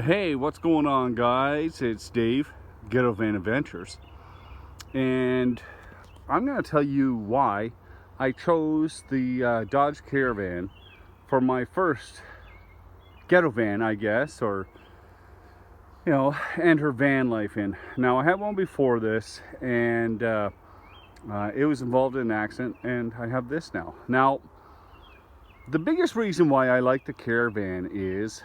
Hey, what's going on, guys? It's Dave, Ghetto Van Adventures, and I'm going to tell you why I chose the Dodge Caravan for my first ghetto van, I guess, or enter van life in. Now, I had one before this, and it was involved in an accident, and I have this now. Now, the biggest reason why I like the Caravan is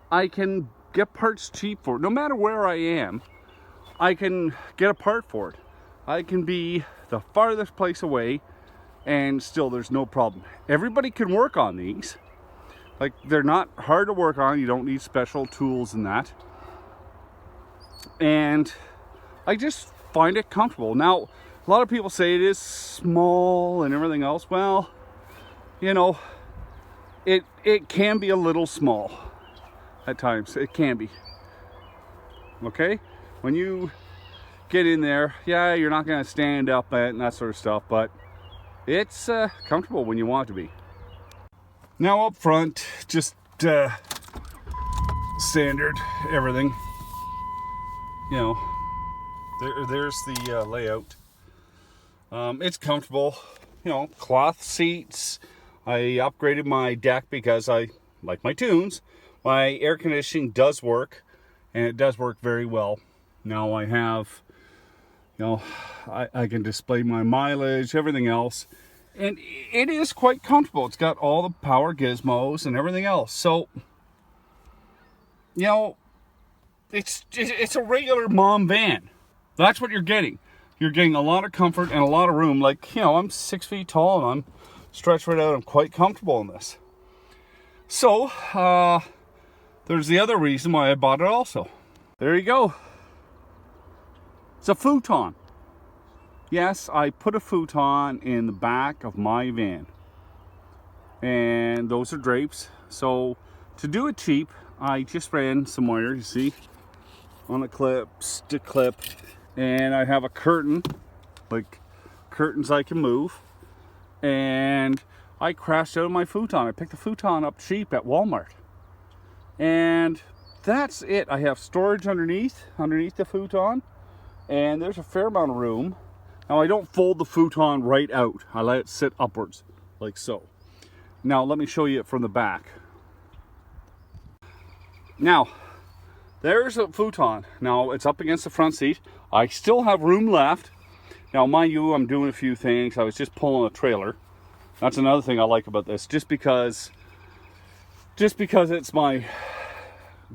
I can get parts cheap for it. No matter where I am, I can get a part for it. I can be the farthest place away and still there's no problem. Everybody can work on these. Like, they're not hard to work on. You don't need special tools and that. And I just find it comfortable. Now, a lot of people say it is small and everything else. Well, it can be a little small. At times, it can be. Okay? When you get in there, yeah, you're not going to stand up and that sort of stuff, but it's comfortable when you want it to be. Now up front, just standard everything. There's the layout. It's comfortable. Cloth seats. I upgraded my deck because I like my tunes. My air conditioning does work, and it does work very well. Now I have, I can display my mileage, everything else, and it is quite comfortable. It's got all the power gizmos and everything else. So, it's a regular mom van. That's what you're getting. You're getting a lot of comfort and a lot of room. Like, I'm 6 feet tall, and I'm stretched right out. I'm quite comfortable in this. So, there's the other reason why I bought it also. There you go. It's a futon. Yes, I put a futon in the back of my van. And those are drapes. So to do it cheap, I just ran some wire, you see, on the clips to clip. And I have a curtain, like curtains I can move. And I crashed out of my futon. I picked the futon up cheap at Walmart. And that's it. I have storage underneath the futon, and there's a fair amount of room. Now, I don't fold the futon right out. I let it sit upwards, like so. Now, let me show you it from the back. Now, there's a futon. Now, it's up against the front seat. I still have room left. Now, mind you, I'm doing a few things. I was just pulling a trailer. That's another thing I like about this. Just because it's my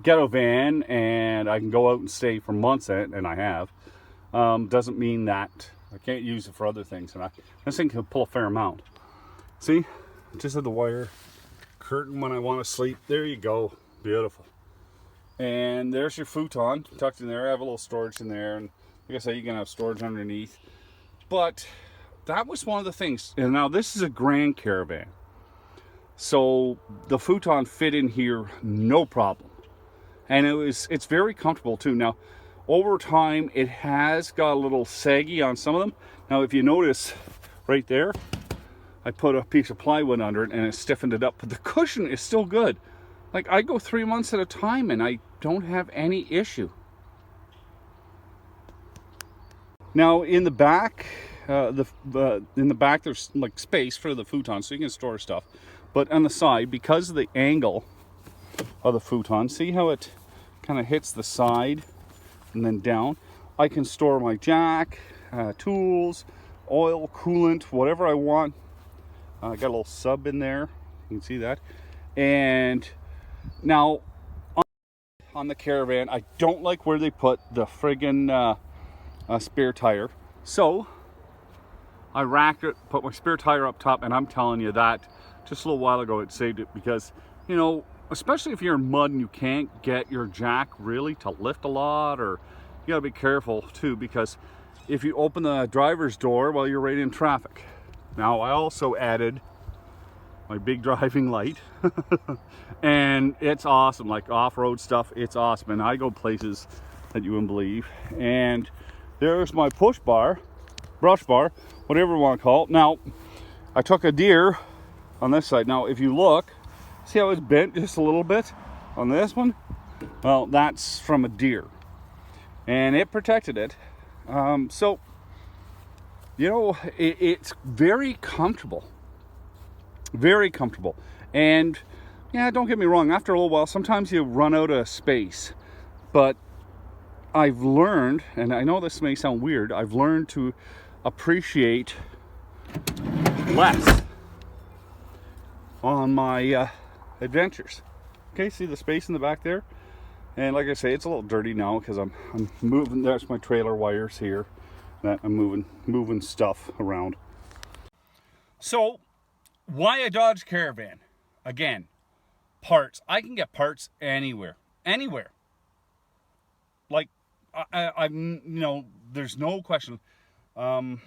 ghetto van and I can go out and stay for months in it, and I have, doesn't mean that I can't use it for other things. And this thing can pull a fair amount. See, just had the wire curtain when I want to sleep. There you go, beautiful. And there's your futon tucked in there. I have a little storage in there, and like I say, you can have storage underneath. But that was one of the things. And now this is a Grand Caravan. So the futon fit in here no problem, and it's very comfortable too. Now, over time, it has got a little saggy on some of them. Now, if you notice right there, I put a piece of plywood under it and it stiffened it up, but the cushion is still good. Like, I go 3 months at a time and I don't have any issue. Now, in the back, there's like space for the futon, so you can store stuff. But on the side, because of the angle of the futon, see how it kind of hits the side and then down? I can store my jack, tools, oil, coolant, whatever I want. I got a little sub in there. You can see that. And now, on the Caravan, I don't like where they put the friggin' spare tire. So, I racked it, put my spare tire up top, and I'm telling you that just a little while ago it saved it, because especially if you're in mud and you can't get your jack really to lift a lot, or you gotta be careful too, because if you open the driver's door while you're right in traffic. Now, I also added my big driving light and it's awesome. Like off-road stuff, it's awesome, and I go places that you wouldn't believe. And there's my brush bar, whatever you want to call it. Now, I took a deer on this side. Now, if you look, see how it's bent just a little bit on this one? Well, that's from a deer, and it protected it. So, you know, it's very comfortable. Very comfortable. And, yeah, don't get me wrong, after a little while, sometimes you run out of space. But I've learned, and I know this may sound weird, I've learned to appreciate less on my adventures. Okay, see the space in the back there? And like I say, it's a little dirty now because I'm moving. There's my trailer wires here that I'm moving stuff around. So, why a Dodge Caravan? Again, parts. I can get parts anywhere. Like, I'm, you know, there's no question. Parts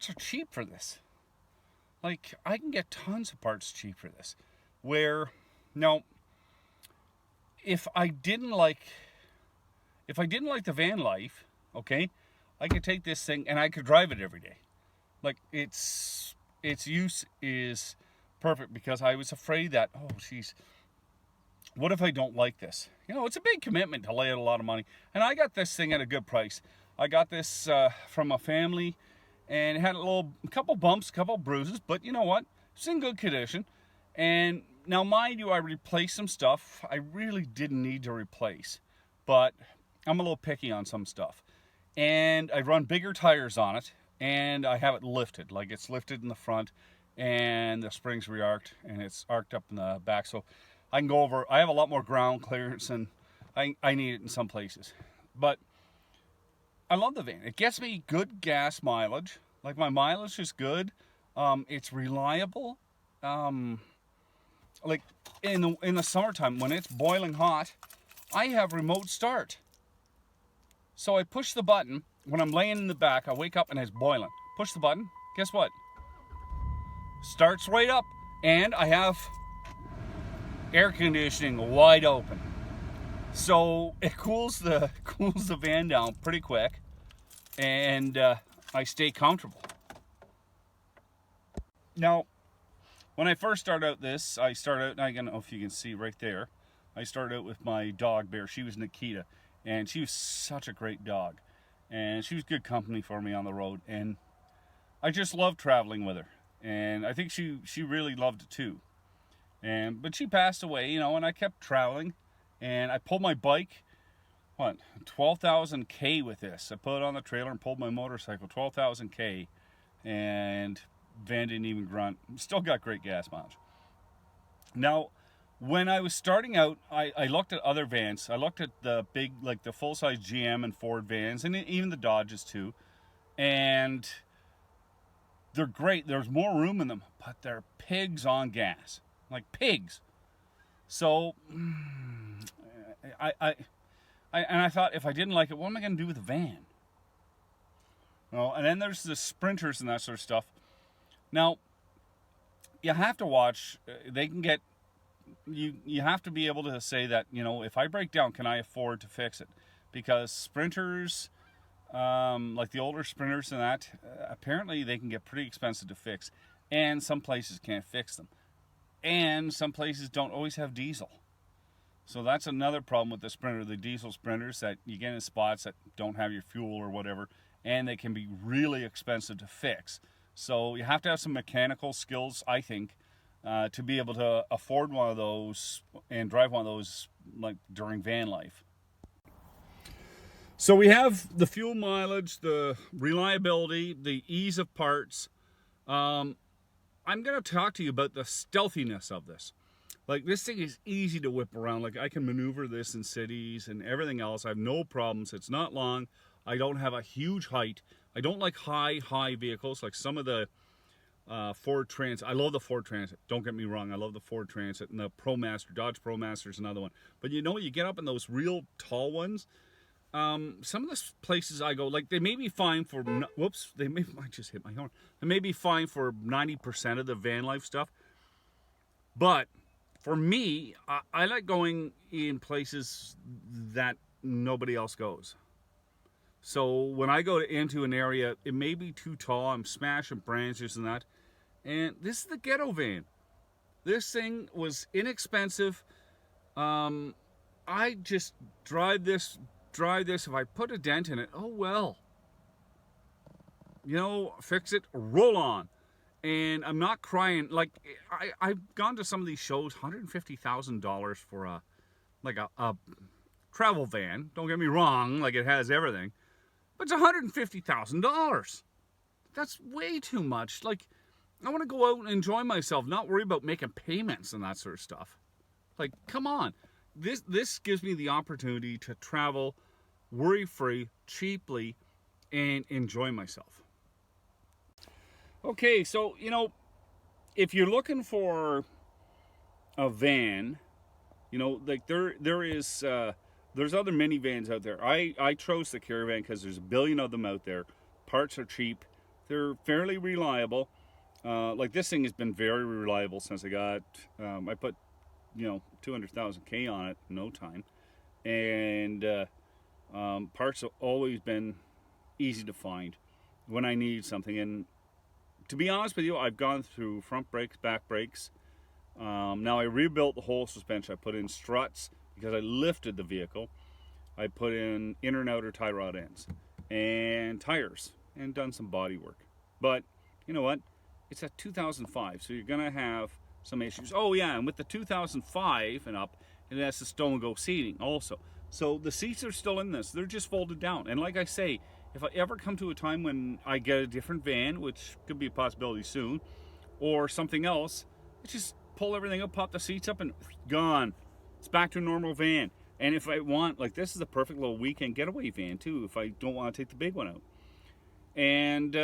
are cheap for this. Like, I can get tons of parts cheap for this. Where, now, if I didn't like the VanLife, okay, I could take this thing and I could drive it every day. Like, its use is perfect, because I was afraid that, oh, geez, what if I don't like this? You know, it's a big commitment to lay out a lot of money. And I got this thing at a good price. I got this from a family, and it had a couple bumps, couple bruises, but you know what? It's in good condition. And now, mind you, I replaced some stuff I really didn't need to replace, but I'm a little picky on some stuff. And I run bigger tires on it, and I have it lifted. Like, it's lifted in the front, and the springs re-arced, and it's arced up in the back. So I can go over, I have a lot more ground clearance, and I need it in some places. But I love the van. It gets me good gas mileage. Like, my mileage is good. It's reliable. Like, in the summertime, when it's boiling hot, I have remote start. So I push the button. When I'm laying in the back, I wake up and it's boiling. Push the button. Guess what? Starts right up. And I have air conditioning wide open. So it cools the van down pretty quick. And I stay comfortable. Now, when I first started out this, I don't know if you can see right there, I started out with my dog Bear. She was Nikita, and she was such a great dog. And she was good company for me on the road, and I just loved traveling with her. And I think she really loved it too. But she passed away, you know, and I kept traveling, and I pulled my bike, 12,000 K with this. I put it on the trailer and pulled my motorcycle, 12,000 K, and van didn't even grunt. Still got great gas mileage. Now, when I was starting out, I looked at other vans. I looked at the big, like the full-size GM and Ford vans, and even the Dodges too. And they're great. There's more room in them, but they're pigs on gas. Like pigs. So, I thought, if I didn't like it, what am I going to do with a van? Well, and then there's the Sprinters and that sort of stuff. Now, you have to watch. They can get, you have to be able to say that, you know, if I break down, can I afford to fix it? Because Sprinters, like the older Sprinters and that, apparently they can get pretty expensive to fix. And some places can't fix them. And some places don't always have diesel. So that's another problem with the Sprinter, the diesel Sprinters, that you get in spots that don't have your fuel or whatever, and they can be really expensive to fix. So you have to have some mechanical skills, I think, to be able to afford one of those and drive one of those, like during van life. So we have the fuel mileage, the reliability, the ease of parts. I'm going to talk to you about the stealthiness of this. Like, this thing is easy to whip around. Like, I can maneuver this in cities and everything else. I have no problems. It's not long. I don't have a huge height. I don't like high vehicles like some of the Ford Transit. I love the Ford Transit. Don't get me wrong. I love the Ford Transit, and the ProMaster, Dodge ProMaster is another one. But you know, you get up in those real tall ones. Some of the places I go, like, they may be fine for, I just hit my horn. They may be fine for 90% of the van life stuff. But for me, I like going in places that nobody else goes. So when I go into an area, it may be too tall. I'm smashing branches and that. And this is the Ghetto Van. This thing was inexpensive. I just drive this. If I put a dent in it, oh well. You know, fix it, roll on. And I'm not crying. Like, I've gone to some of these shows, $150,000 for a travel van. Don't get me wrong, like it has everything. But it's $150,000. That's way too much. Like, I want to go out and enjoy myself, not worry about making payments and that sort of stuff. Like, come on. This gives me the opportunity to travel worry-free, cheaply, and enjoy myself. Okay, so, you know, if you're looking for a van, you know, like there's other minivans out there. I chose the Caravan because there's a billion of them out there. Parts are cheap. They're fairly reliable. Like this thing has been very reliable since I got, I put, you know, 200,000 K on it in no time. And parts have always been easy to find when I need something. And to be honest with you, I've gone through front brakes, back brakes. Now I rebuilt the whole suspension. I put in struts because I lifted the vehicle. I put in inner and outer tie rod ends and tires and done some body work. But you know what? It's a 2005, so you're gonna have some issues. Oh yeah, and with the 2005 and up, it has the stow and go seating also. So the seats are still in this. They're just folded down. And like I say, if I ever come to a time when I get a different van, which could be a possibility soon, or something else, I just pull everything up, pop the seats up, and gone. It's back to a normal van. And if I want, like this is a perfect little weekend getaway van too, if I don't want to take the big one out. And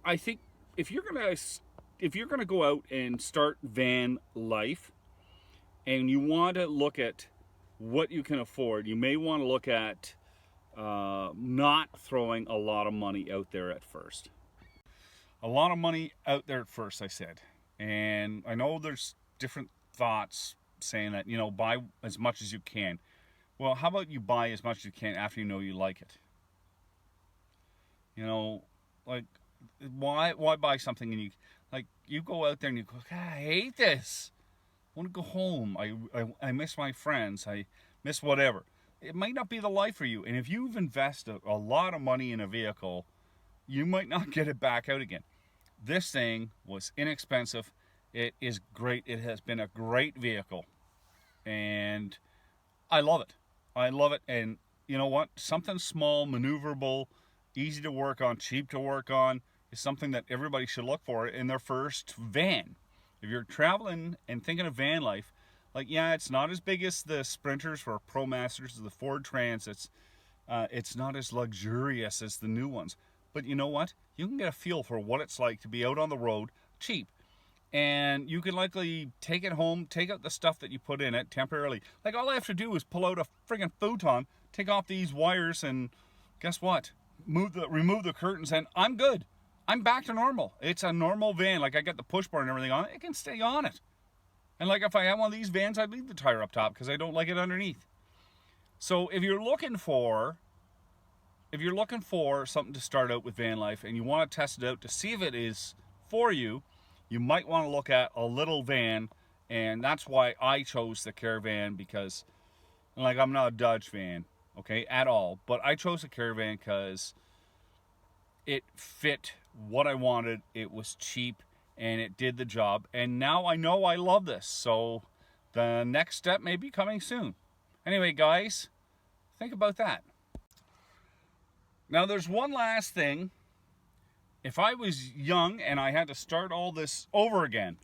I think if you're gonna go out and start van life, and you want to look at what you can afford, you may want to look at not throwing a lot of money out there at first. A lot of money out there at first, I said. And I know there's different thoughts saying that, you know, buy as much as you can. Well, how about you buy as much as you can after you know you like it? You know, like, why buy something and you go out there and you go, God, I hate this. I want to go home. I miss my friends. I miss whatever. It might not be the life for you. And if you've invested a lot of money in a vehicle, you might not get it back out again. This thing was inexpensive. It is great. It has been a great vehicle. And I love it. I love it. And you know what? Something small, maneuverable, easy to work on, cheap to work on is something that everybody should look for in their first van. If you're traveling and thinking of van life, like, yeah, it's not as big as the Sprinters or ProMasters or the Ford Transits. It's not as luxurious as the new ones. But you know what? You can get a feel for what it's like to be out on the road cheap. And you can likely take it home, take out the stuff that you put in it temporarily. Like, all I have to do is pull out a friggin' futon, take off these wires, and guess what? Remove the curtains, and I'm good. I'm back to normal. It's a normal van. Like, I got the push bar and everything on it. It can stay on it. And like, if I have one of these vans, I'd leave the tire up top because I don't like it underneath. So if you're looking for something to start out with van life and you want to test it out to see if it is for you, you might want to look at a little van. And that's why I chose the Caravan, because, like, I'm not a Dodge fan, okay, at all. But I chose the Caravan because it fit what I wanted. It was cheap. And it did the job. And now I know I love this. So the next step may be coming soon. Anyway, guys, think about that. Now, there's one last thing. If I was young and I had to start all this over again,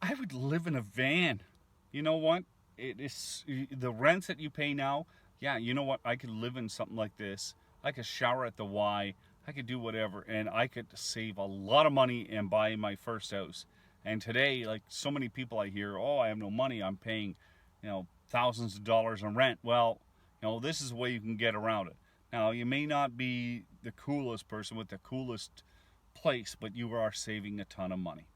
I would live in a van. You know what? It is the rents that you pay now. Yeah, you know what? I could live in something like this. I could shower at the Y. I could do whatever, and I could save a lot of money and buy my first house. And today, like, so many people I hear, oh, I have no money, I'm paying, you know, thousands of dollars in rent. Well, you know, this is the way you can get around it. Now, you may not be the coolest person with the coolest place, but you are saving a ton of money.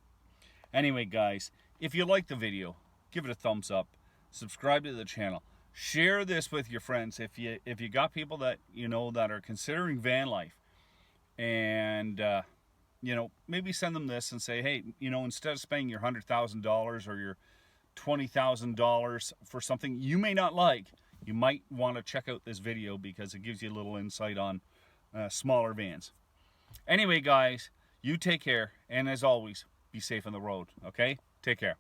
Anyway, guys, if you like the video, give it a thumbs up, subscribe to the channel, share this with your friends. If you got people that you know that are considering van life, and you know, maybe send them this and say, hey, you know, instead of spending your $100,000 or your $20,000 for something you may not like, you might want to check out this video because it gives you a little insight on smaller vans. Anyway, guys, you take care, and as always, be safe on the road, okay? Take care.